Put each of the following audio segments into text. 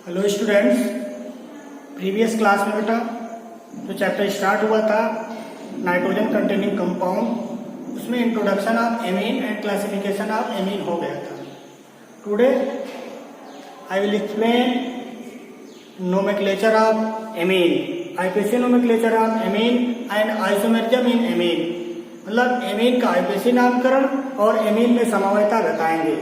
Hello students, previous class में बेटा जो चैप्टर स्टार्ट हुआ था नाइट्रोजन कंटेनिंग कंपाउंड, उसमें introduction of amine and classification of amine हो गया था। Today I will explain nomenclature of amine, IUPAC nomenclature of amine and isomerism in amine, मतलब एमीन का आईपीसी नामकरण और एमीन में समवायता बताएंगे।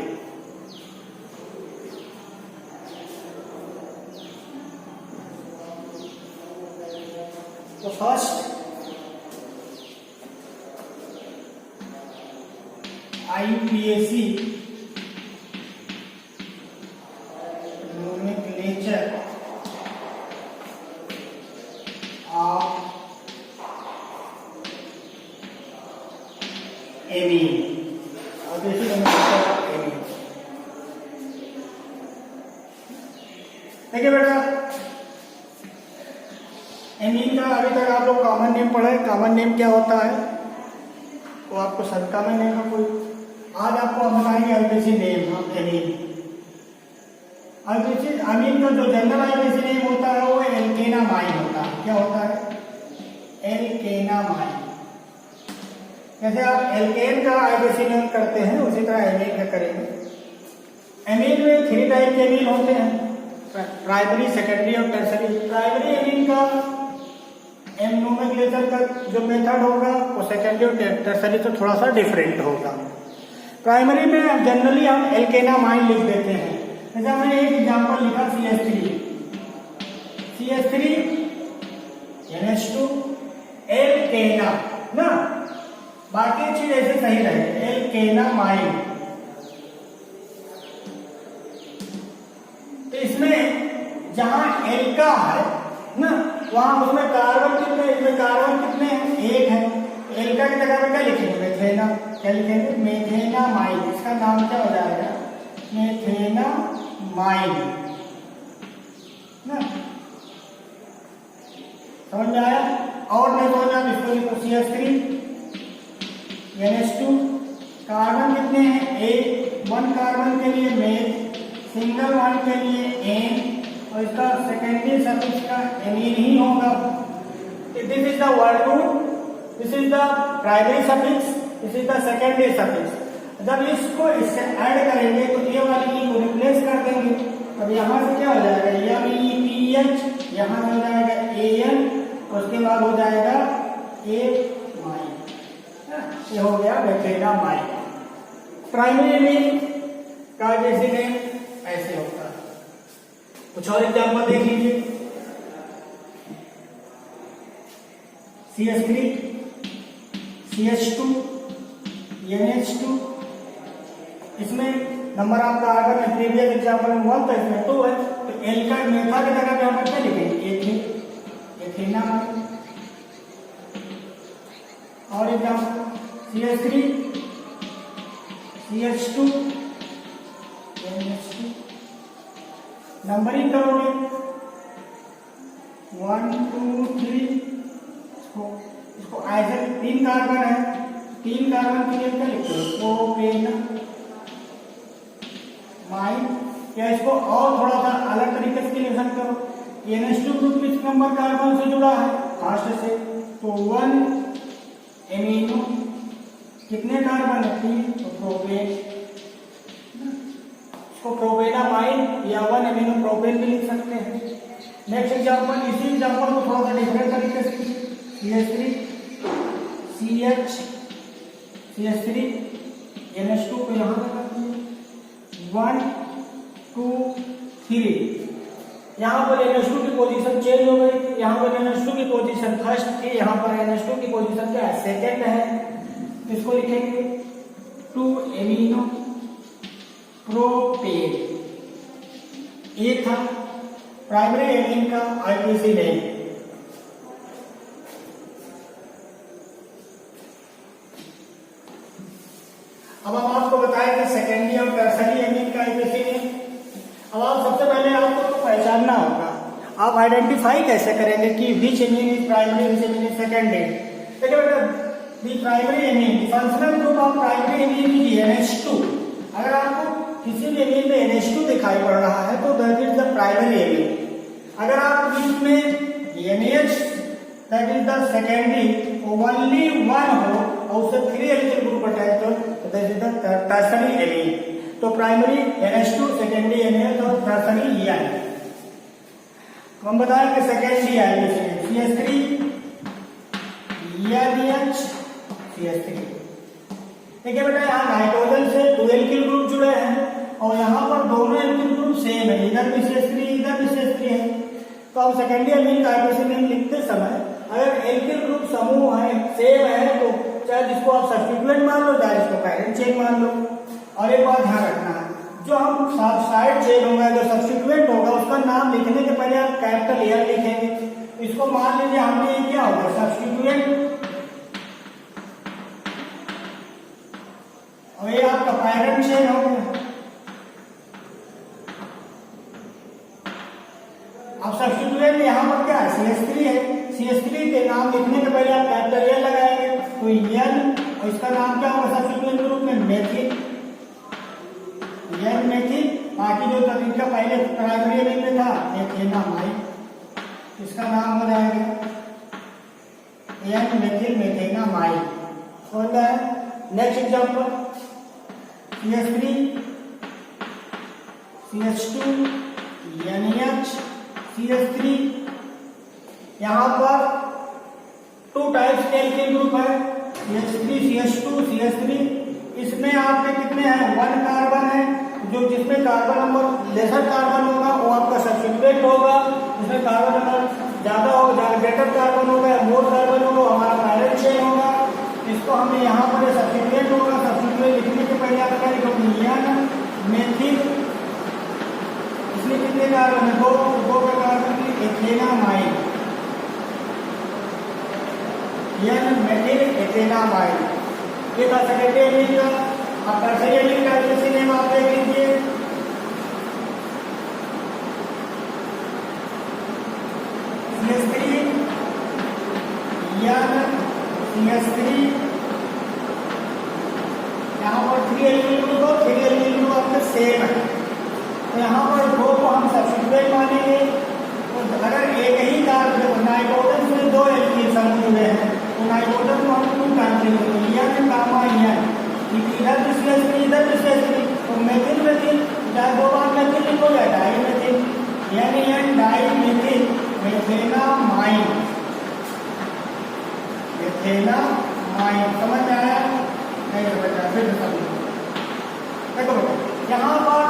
तो first IUPAC nomenclature of amine, IUPAC nomenclature of amine. देखिए बेटा, एमीन का अभी तक आप लोग कॉमन नेम पढ़े। कॉमन नेम क्या होता है वो आपको सब कॉमन नेम का कोई, आज आपको हम बताएंगे IPC name of amine. IPC amine का जो जनरल आईपीसी नेम होता है वो एल्केनामाइन होता है। क्या होता है? एल्केनामाइन। जैसे आप एल्केन का आईपीसी नेम करते हैं उसी तरह एमीन का करेंगे। एमीन में 3 टाइप के एमीन होते हैं, प्राइमरी, सेकेंडरी और टर्सरी। प्राइमरी एमीन का नोमेनक्लेचर का जो मेथड होगा वो सेकेंडरी और टर्सरी से थोड़ा सा डिफरेंट होगा। प्राइमरी में जनरली हम एल्केनामाइन लिख देते हैं। जैसे मैंने एक एग्जांपल लिखा CH3 NH2 एल्केना ना, बाकी चीज ऐसे सही रहे, एल्केनामाइन। तो इसमें जहां एल्का है ना, वहां उसमें कार्बन कितने, इसमें कार्बन कितने हैं? 1 है। एल्का की जगह पे क्या लिखेंगे? मेथेना। क्या लिखेंगे? मेथेनामाइन। इसका नाम क्या हो जाएगा? मेथेनामाइन ना। समझ में आया? और नहीं समझ में इसको लिखो CH3 NH2, कार्बन कितने हैं? 1 कार्बन के लिए मेथ, सिंगल वन के लिए एन, और इसका सेकेंडरी सफिक्स का एमीन ही होगा। This is the word root, this is the primary suffix, this is the secondary suffix. जब इसको इससे ऐड करेंगे तो ये वाली ई को रिप्लेस कर देंगे। अब यहां से क्या हो जाएगा? MEPH, यहां हो जाएगा AN, उसके बाद हो जाएगा एमाइन। ये हो गया मेथेनामाइन। प्राइमरी एमीन का जैसे नेम ऐसे होता है। कुछ और एग्जाम्पल देख लीजिए। CH3 CH2 NH2, इसमें नंबर ऑफ कार्बन में प्रीवियस एग्जाम्पल में 1 था, इसमें 2 है। तो एल्का मेथा की जगह पे हम क्या लिखेंगे? एथेनामाइन। और example CH3 CH2 NH2, numbering करोगे 1 2 3, इसको ऐसे 3 कार्बन है, 3 कार्बन के लिए क्या लिखते हो? प्रोपेनामाइन। या इसको और थोड़ा सा अलग तरीके से क्लियर करो। NH2 ग्रुप किस नंबर कार्बन से जुड़ा है? फर्स्ट से। तो 1 एमिनो, कितने कार्बन है? 3, तो प्रोपेन, इसको प्रोपेनामाइन या 1 एमिनो प्रोपेन भी लिख सकते हैं। नेक्स्ट एग्जांपल, इसी एग्जांपल को थोड़ा सा डिफरेंट तरीके से CH3 CH3 NH2 को यहां पे कर दिए 1 2 3। यहां पर NH2 की पोजीशन चेंज हो गई। यहां पर NH2 की पोजीशन फर्स्ट थी, यहां पर NH2 की पोजीशन क्या है? सेकंड है। इसको लिखेंगे 2 एमिनो प्रोपेन। ये था प्राइमरी एमीन का आईपीसी नेम। अब हम आपको बताएंगे सेकेंडरी और टर्सरी एमीन का आईपीसी नेम। अब आप सबसे पहले आपको तो पहचानना होगा, आप आइडेंटिफाई कैसे करेंगे कि which amine is primary, which amine is secondary. देखिए बेटा, the primary amine, functional group of primary amine is NH2। अगर आपको किसी भी एमीन में NH2 दिखाई पड़ रहा है तो that is the primary amine. अगर आप बीच में NH that is the secondary only one हो और उससे 3 एल्किल ग्रुप अटैच हो तो that is the tertiary amine. तो प्राइमरी NH2, सेकेंडरी NH और टर्सरी EN। हम बताएं कि सेकेंडरी आएगी CH3 ENH CH3। देखिए बेटा यहाँ नाइट्रोजन से 2 एल्किल ग्रुप जुड़े हैं और यहाँ पर दोनों एल्किल ग्रुप सेम है, इधर भी CH3 इधर भी CH3 है। तो हम सेकेंडरी एमीन कार्बोक्सिल एमीन लिखते समय अगर एल्किल ग्रुप समूह है सेम है तो चाहे जिसको आप सब्स्टिट्यूएंट मान लो चाहे जिसको पैरेंट चेन मान लो। और एक बात ध्यान रखना है, जो हम साइड चेन होगा जो सब्स्टिट्यूएंट होगा उसका नाम लिखने के पहले आप कैपिटल एयर लिखेंगे। इसको मान लीजिए हमने ये क्या होगा सब्स्टिट्यूएंट और ये आपका पैरेंट चेन हो गया। अब सब्स्टिट्यूएंट यहाँ पर क्या है CH3 है, CH3 के नाम लिखने के पहले आप कैपिटल ए लगाएंगे तो N और इसका नाम क्या होगा सब्स्टिट्यूएंट के रूप में मेथिल, N मेथिल। बाकी जो तरीका पहले प्राइमरी एमीन में था मेथेनामाइड, इसका नाम हो जाएगा N मेथिल मेथेनामाइड। हो गया। Next example CH3 CH2 NH CH3। यहाँ पर 2 टाइप्स के एल्किल ग्रुप है CH3 CH2 CH3। इसमें आपके कितने हैं 1 कार्बन है, जो जिसमें कार्बन नंबर लेसर कार्बन होगा वो आपका सब्स्टिट्यूएंट होगा, जिसमें कार्बन नंबर ज्यादा होगा ग्रेटर कार्बन होगा मोर कार्बन होगा हमारा पैरेंट चेन होगा। इसको हमने यहाँ पर सब्स्टिट्यूएंट होगा, सब्स्टिट्यूएंट लिखने के पहले आप क्या लिखोगे N मेथिल। इसमें कितने कार्बन है 2 का कार्बन की एथेनामाइड, N मेथिल एथेनामाइड। ये था सेकेंडरी एमीन का। अब टर्सरी एमीन का किसी नेम आप देख लीजिए CH3 N CH3। यहाँ पर 3 एल्किल ग्रुप और 3 एल्किल ग्रुप आपके सेम है तो यहाँ पर 2 को हम सब्स्टिट्यूएंट मानेंगे। तो अगर एक ही कार्बन नाइट्रोजन से 2 एल्किल समूह जुड़े हैं तो नाइट्रोजन को हम 2 टाइम लिखेंगे N गामा N। इधर भी CH3 इधर भी CH3 तो मेथिल मेथिल चाहे 2 बार मेथिल लिखो या dimethyl N dimethyl methanamide methanamide. समझ में आया नहीं समझ आया फिर समझो। देखो बेटा यहाँ पर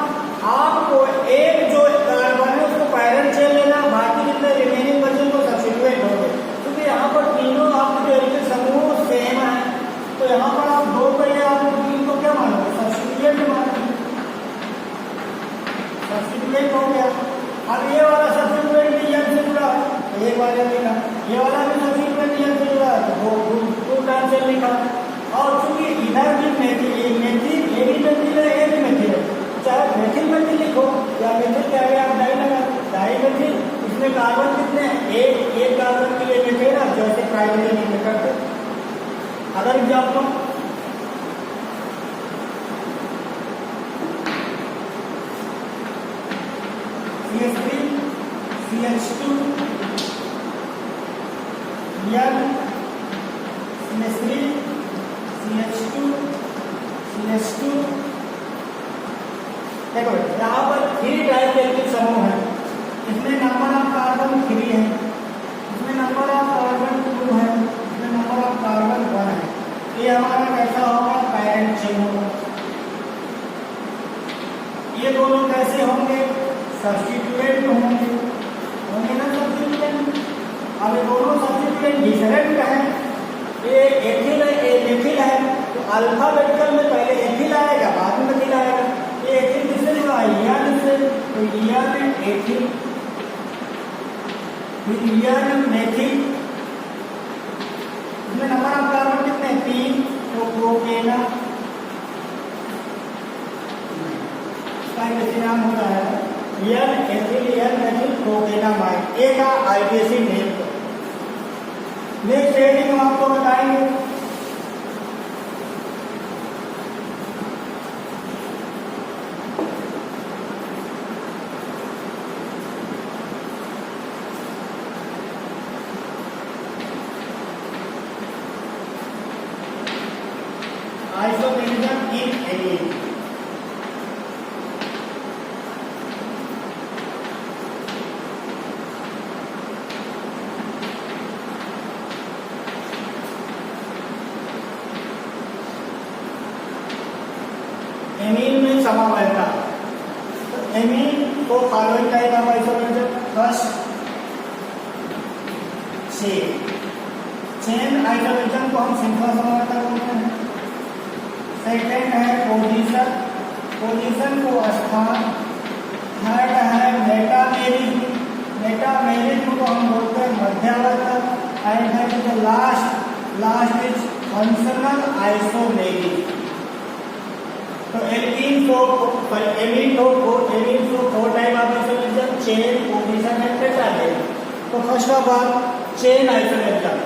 आपको एक जो कार्बन है उसको पैरेंट चेन लेना, बाकी जितने रिमेनिंग बचे को सब्स्टिट्यूएंट हो गए क्योंकि यहाँ पर तीनों आपके एल्किल समूह सेम है। तो यहाँ पर आप 2 पे आप 3 को क्या मानोगे सब्स्टिट्यूएंट मानोगे, सब्स्टिट्यूएंट हो गया। अब ये वाला सब्स्टिट्यूएंट भी N से जुड़ा है तो एक बार लिखा, ये वाला भी सब्स्टिट्यूएंट N से जुड़ा है तो 2 टाइम से लिखा। और चूंकि इधर भी मेथिल ये भी मेथिल है ये भी मेथिल है, चाहे मेथिल मेथिल लिखो या मेथिल के आगे आप डाई लगा डाई मेथिल। इसमें कार्बन कितने हैं एक कार्बन के लिए मेथिल है जैसे प्राइमरी एमीन करते। Other example CH3 CH2 N CH3 CH2 CH2। देखो यहाँ पर 3 टाइप के एल्किल समूह है। इसमें नंबर ऑफ कार्बन 3 है, इसमें नंबर ऑफ कार्बन 2 है, इसमें नंबर ऑफ कार्बन 1 है। ये हमारा कैसा होगा पैरेंट चेन होगा। ये दोनों कैसे होंगे सब्स्टिट्यूएंट होंगे ना सब्स्टिट्यूएंट। अब ये दोनों सब्स्टिट्यूएंट डिफरेंट है, ये एथिल है ये मेथिल है तो अल्फाबेटिकल में पहले एथिल आएगा बाद में मेथिल आएगा। ये एथिल किससे जुड़ा है N से तो N एथिल फिर N मेथिल। इसमें नंबर ऑफ कार्बन कितने 3 तो प्रोपेना इसका कैसे नाम होता है N एथिल N मेथिल प्रोपेनामाइड। ए का IUPAC नेम। नेक्स्ट हेडिंग हम आपको बताएंगे एमीन में समावयता। तो एमीन को following type of isomerism, first chain isomerism को हम श्रृंखला समावयता बोलते हैं। सेकेंड है पोजीशन, पोजीशन को स्थान। थर्ड है मेटामेरिज्म, मेटामेरिज्म को हम बोलते हैं मध्यावर्त। एंड है लास्ट इज फंक्शनल आइसोमेरिज्म। तो एमीन को four type of isomerism, chain, position and metamerism. तो first of all chain isomerism.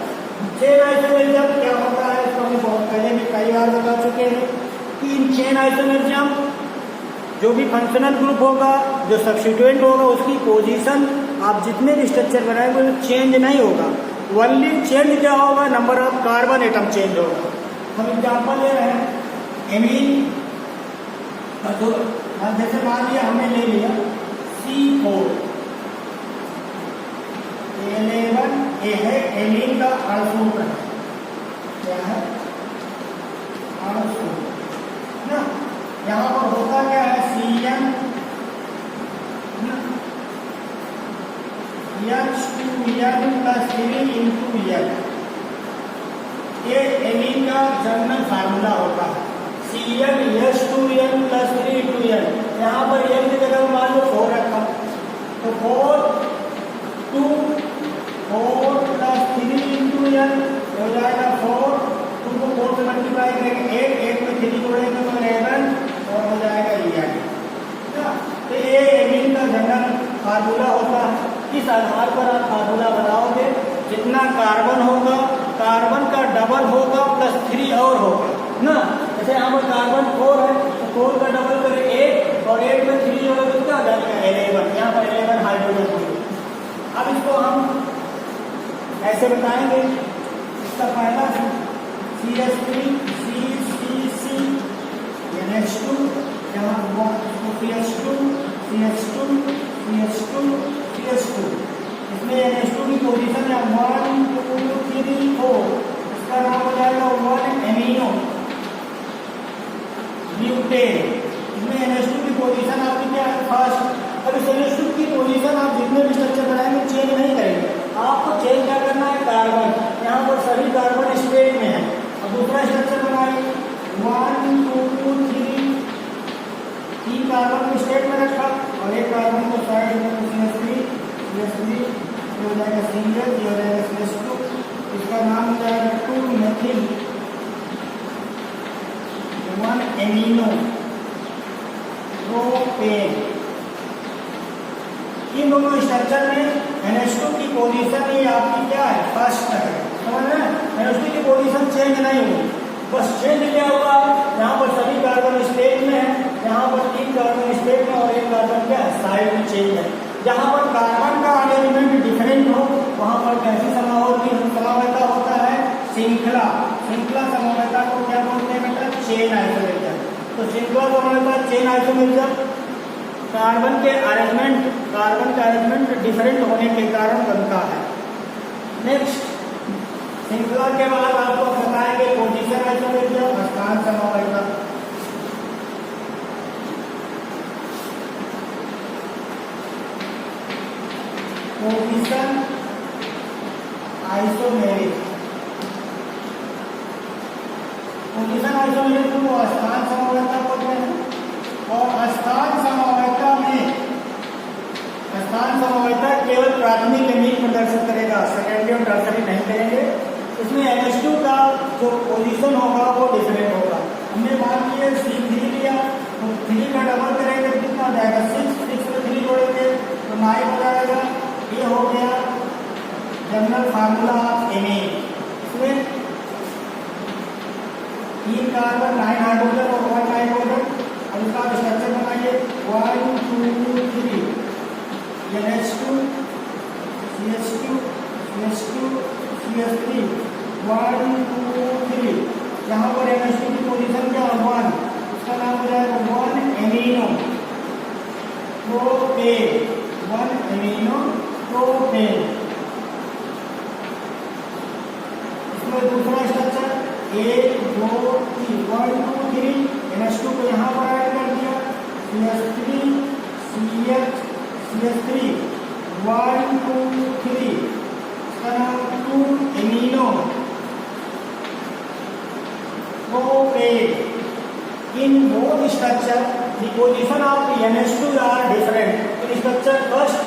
Chain isomerism क्या होता है इसको हम बहुत पहले भी कई बार बता चुके हैं कि इन चेन आइसोमरेजम जो भी फंक्शनल ग्रुप होगा, जो सब्स्टिट्यूएंट होगा, उसकी पोजीशन आप जितने भी स्ट्रक्चर बनाएंगे वो चेंज नहीं होगा। ओनली चेंज क्या होगा, number of carbon atom change होगा। हम एग्जांपल ले रहे हैं एमीन, जैसे मान लिया हमने ले लिया C4, 11 ये है एमीन का अणुसूत्र है। क्या है? अणुसूत्र ना। यहाँ पर होता क्या है, CN H2N plus 3 into N, ये एमीन का जनरल फार्मूला होता है। CN H2N plus 3 into N, यहाँ पर N की जगह मान लो 4 रखा, तो 4 प्लस 3 इंटू N हो जाएगा 4, 2 को 4 से मल्टीप्लाई करेंगे 8, 8 में 3 जोड़ेंगे तो 11 और हो जाएगा EN। तो ये एमीन का जनरल फार्मूला होता है। किस आधार पर आप फार्मूला बनाओगे, जितना कार्बन होगा, कार्बन का डबल होगा प्लस 3 और होगा ना। जैसे यहाँ पर कार्बन 4 है तो 4 का डबल करें 8 और 8 में 3 जोड़े तो क्या आ जाएगा 11। यहाँ पर 11 हाइड्रोजन होगा। अब इसको हम ऐसे बताएंगे, इसका पहला CH3 CCC NH2, यहाँ CH2 CH2 CH2 CH2, इसमें NH2 की पोजीशन है 1 2 3 4, इसका नाम हो जाएगा 1 एमिनो ब्यूटेन। इसमें NH2 की पोजीशन आपकी क्या है, फर्स्ट। अब इस NH2 की पोजीशन आप जितने भी स्ट्रक्चर बनाएंगे चेंज नहीं करेंगे, आपको चेंज क्या करना है, कार्बन। यहाँ पर सभी कार्बन स्टेट में है। अब दूसरा स्ट्रक्चर बनाइए 1 2 3 कार्बन को स्टेट में रखा और एक कार्बन को साइड में CH3 हो जाएगा सिंगल, ये हो जाएगा CH2, इसका नाम हो जाएगा 2 मेथिल 1 एमिनो प्रोपेन। इन दोनों स्ट्रक्चर में NH2 की पोजीशन ही आपकी क्या है, फर्स्ट है। समझ रहे हैं? NH2 की पोजीशन चेंज नहीं हुई, बस चेंज क्या होगा, यहाँ पर सभी कार्बन स्टेट में है, यहाँ पर 3 कार्बन स्टेट में और 1 कार्बन क्या है, साइड में चेंज है। जहाँ पर कार्बन का अरेंजमेंट डिफरेंट हो वहाँ पर कैसी समावयता होता है, श्रृंखला समावयता को क्या बोलते हैं बेटा, चेन आइसोमरेजम। तो श्रृंखला समावयता चेन आइसोमरेजम कार्बन का अरेंजमेंट डिफरेंट होने के कारण बनता है। नेक्स्ट श्रृंखला के बाद आपको बताएंगे पोजीशन आइसोमरेजम, स्थान समावयता। पोजीशन आइसोमेरिज्म, पोजीशन आइसोमेरिज्म को स्थान समावयता बोलते हैं। और स्थान समावयता केवल प्राथमिक एमीन प्रदर्शित करेगा, सेकेंडरी और टर्सरी नहीं करेंगे। इसमें NH2 का जो पोजीशन होगा वो डिफरेंट होगा। हमने मान लिया C3 लिया तो 3 का डबल करेंगे तो कितना जाएगा 6 में 3 जोड़ेंगे तो 9 हो जाएगा। ये हो गया जनरल फार्मूला ऑफ एमीन। इसमें 3 कार्बन 9 हाइड्रोजन और 1 नाइट्रोजन। अब इसका स्ट्रक्चर बनाइए 1 2 3 NH2 CH2 CH3 1 2 3। यहाँ पर NH2 की पोजीशन क्या है 1, इसका नाम हो जाएगा 1 एमिनो प्रोपेन, 1 एमिनो प्रोपेन। इसमें दूसरा स्ट्रक्चर 1 2 3 1 2 3 NH2 को यहाँ पर structure, the position of the NH2 are different. In structure first,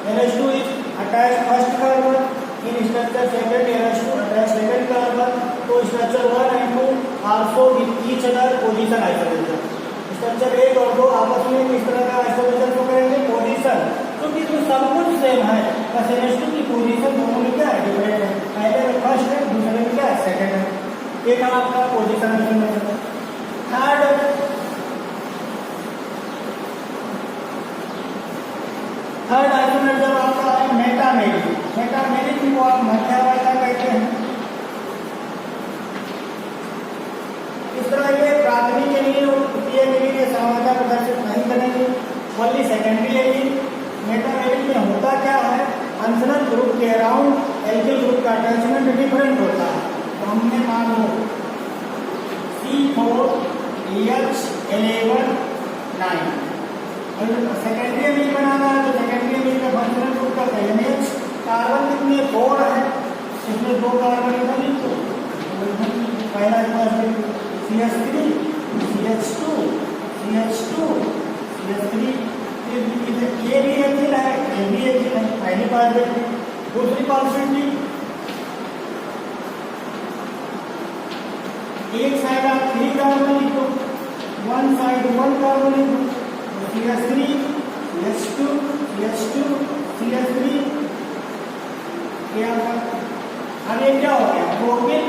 NH2 is attached first carbon. In structure second, NH2 attached second carbon. तो structure 1 and 2 also with each other position isolation. Structure 1 और 2 आपस में इस तरह का isolation को करेंगे position, क्योंकि तो सब कुछ सेम है, बस NH2 की पोजीशन दोनों में क्या है डिफरेंट है, पहले में फर्स्ट है, दूसरे में क्या है सेकंड है। ये था आपका पोजीशन आइसोलेशन। थर्ड आइसोलेशन जब आपका है मेटामेरिक। मेटामेरिक को आप मध्यावस्था कहते हैं। इस तरह ये प्राथमिक के लिए और तृतीय के लिए समानता प्रदर्शित नहीं करेंगे, ओनली सेकेंडरी एलिमेंट। मेटामेरिक में होता क्या है, फंक्शनल ग्रुप के अराउंड एल्किल ग्रुप का अटैचमेंट डिफरेंट होता है। तो हमने मान लो C4H11 9 और सेकेंडरी एलिमेंट बनाना है, तो सेकेंडरी एलिमेंट का फंक्शनल ग्रुप का NH कार्बन कितने 4 है, इसमें 2 कार्बन इधर लिखो, पहला CH3 CH2 CH2 CH3, ये भी एथिल है, ये भी एथिल है, पहली पॉजिटिव। दूसरी पॉजिटिव, एक साइड आप 3 कार्बन लिखो, वन साइड 1 कार्बन लिखो, CH3 CH2 CH2 CH3, अब ये क्या हो गया प्रोपिन,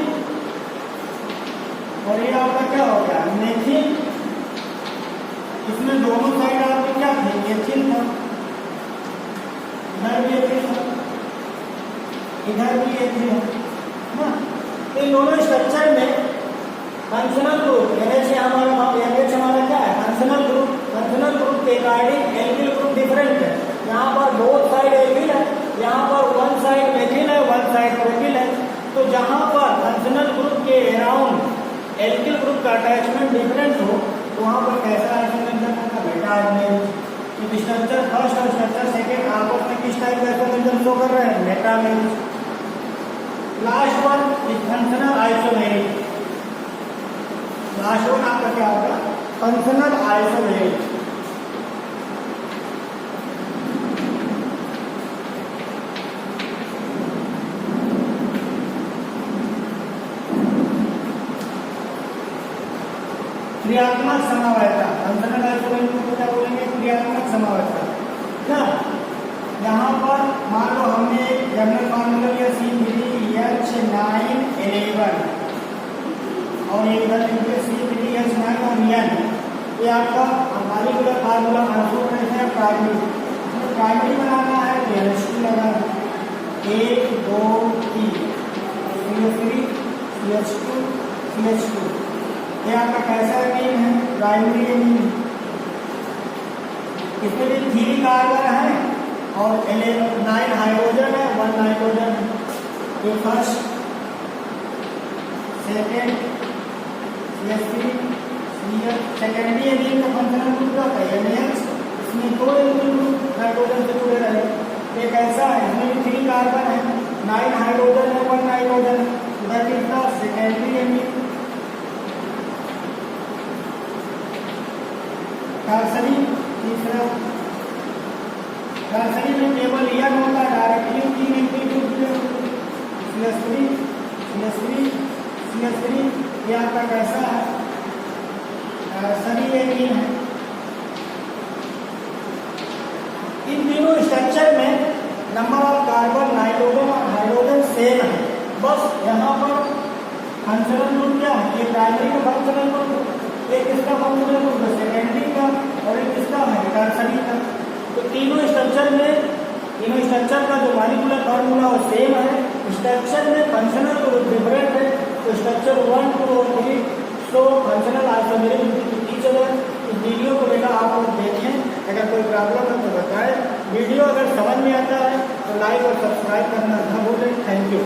और ये आपका क्या हो गया मेथिल। इसमें दोनों साइड आपके क्या थे, एथिल था, इधर भी एथिल था, इधर भी एथिल है ना। तो इन दोनों स्ट्रक्चर में फंक्शनल ग्रुप NH हमारा क्या है फंक्शनल ग्रुप के अकॉर्डिंग एल्किल ग्रुप डिफरेंट है। यहाँ पर बोथ साइड एल्किल है, यहाँ पर वन साइड मेथिल है, वन साइड प्रोपिल है। तो जहाँ पर फंक्शनल ग्रुप के अराउंड एल्किल ग्रुप का अटैचमेंट डिफरेंट हो, तो वहाँ पर कैसा आइसोलेशन होगा, मेटामेरिक। तो स्ट्रक्चर फर्स्ट और स्ट्रक्चर सेकेंड आपस में किस टाइप का आइसोलेशन शो कर रहे हैं, metameric. Last one is functional isomeric. Last one आपका क्या होगा, फंक्शनल आइसोमेरिक। क्रियात्मक समावयता, फंक्शनल आइसोमेरिक को क्या बोलेंगे, क्रियात्मक समावयता ना। यहाँ पर मान लो हमने जनरल फार्मूला लिया C3H911 और एक इधर लिखिए C3H9 और N। ये आपका मॉलिक्यूलर फार्मूला महसूस करते हैं प्राइमरी। इसमें प्राइमरी बनाना है तो NH2 लगाना, 1 2 3 CH3 CH2 CH2। ये आपका कैसा एमीन है, प्राइमरी एमीन। इसमें भी 3 कार्बन है और 9 हाइड्रोजन है, 1 नाइट्रोजन है। तो first second CH3 secondary amine का फंक्शनल ग्रुप का NH, इसमें 2 एल्किल ग्रुप नाइट्रोजन से जुड़े रहे। ये कैसा है, इसमें भी 3 कार्बन है, 9 हाइड्रोजन है, 1 नाइट्रोजन। उधर कितना सेकेंडरी एमीन। टर्सरी तीसरा, टर्सरी में केवल यह होता है डायरेक्टली 3 एल्किल CH3 ये आपका कैसा है, टर्सरी एमीन है। इन तीनों स्ट्रक्चर में नंबर ऑफ कार्बन, नाइट्रोजन और हाइड्रोजन सेम है, बस यहाँ पर फंक्शनल ग्रुप क्या है, ये प्राइमरी का फंक्शनल ग्रुप, एक इसका फंक्शनल ग्रुप सेकेंडरी का और एक इसका है टर्सरी का। तो तीनों स्ट्रक्चर का जो मॉलिक्यूलर फार्मूला वो सेम है, स्ट्रक्चर में फंक्शनल ग्रुप डिफरेंट है। तो स्ट्रक्चर 1 2 और 3 so functional isomeric each other. इस वीडियो को बेटा आप लोग देखें, अगर कोई प्रॉब्लम है तो बताएं। वीडियो अगर समझ में आता है तो लाइक और सब्सक्राइब करना न भूलें। Thank you.